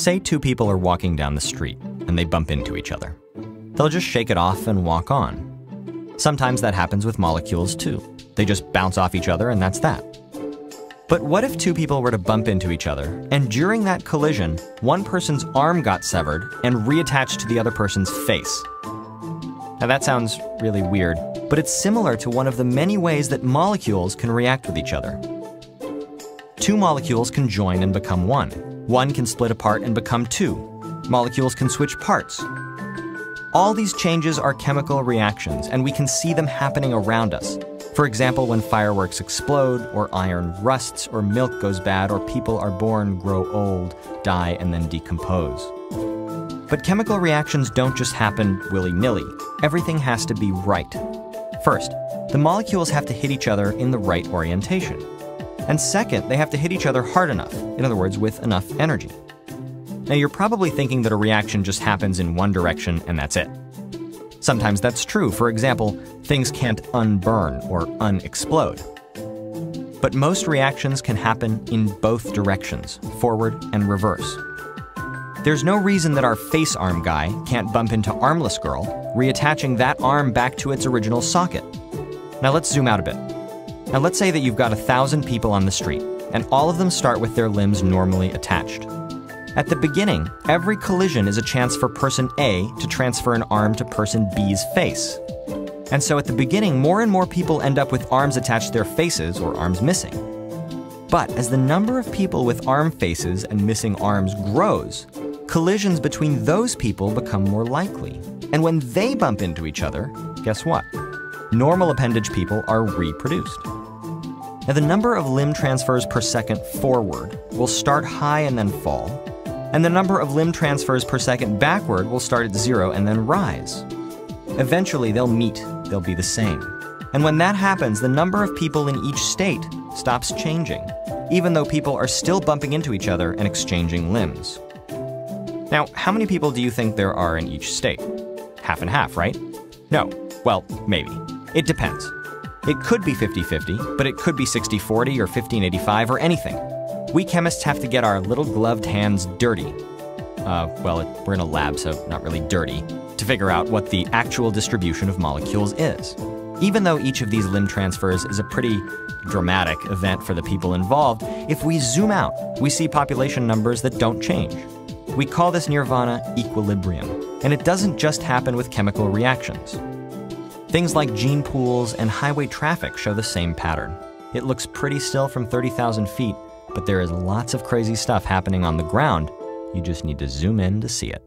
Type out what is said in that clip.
Say two people are walking down the street and they bump into each other. They'll just shake it off and walk on. Sometimes that happens with molecules too. They just bounce off each other and that's that. But what if two people were to bump into each other, and during that collision, one person's arm got severed and reattached to the other person's face? Now that sounds really weird, but it's similar to one of the many ways that molecules can react with each other. Two molecules can join and become one. One can split apart and become two. Molecules can switch parts. All these changes are chemical reactions, and we can see them happening around us. For example, when fireworks explode, or iron rusts, or milk goes bad, or people are born, grow old, die, and then decompose. But chemical reactions don't just happen willy-nilly. Everything has to be right. First, the molecules have to hit each other in the right orientation. And second, they have to hit each other hard enough, in other words, with enough energy. Now, you're probably thinking that a reaction just happens in one direction and that's it. Sometimes that's true. For example, things can't unburn or unexplode. But most reactions can happen in both directions, forward and reverse. There's no reason that our face arm guy can't bump into armless girl, reattaching that arm back to its original socket. Now let's zoom out a bit. Now let's say that you've got 1,000 people on the street, and all of them start with their limbs normally attached. At the beginning, every collision is a chance for person A to transfer an arm to person B's face. And so at the beginning, more and more people end up with arms attached to their faces or arms missing. But as the number of people with arm faces and missing arms grows, collisions between those people become more likely. And when they bump into each other, guess what? Normal appendage people are reproduced. Now the number of limb transfers per second forward will start high and then fall, and the number of limb transfers per second backward will start at 0 and then rise. Eventually they'll meet, they'll be the same. And when that happens, the number of people in each state stops changing, even though people are still bumping into each other and exchanging limbs. Now, how many people do you think there are in each state? Half and half, right? No. Well, maybe. It depends. It could be 50-50, but it could be 60-40 or 15-85 or anything. We chemists have to get our little gloved hands dirty. We're in a lab, so not really dirty, to figure out what the actual distribution of molecules is. Even though each of these limb transfers is a pretty dramatic event for the people involved, if we zoom out, we see population numbers that don't change. We call this nirvana equilibrium, and it doesn't just happen with chemical reactions. Things like gene pools and highway traffic show the same pattern. It looks pretty still from 30,000 feet, but there is lots of crazy stuff happening on the ground. You just need to zoom in to see it.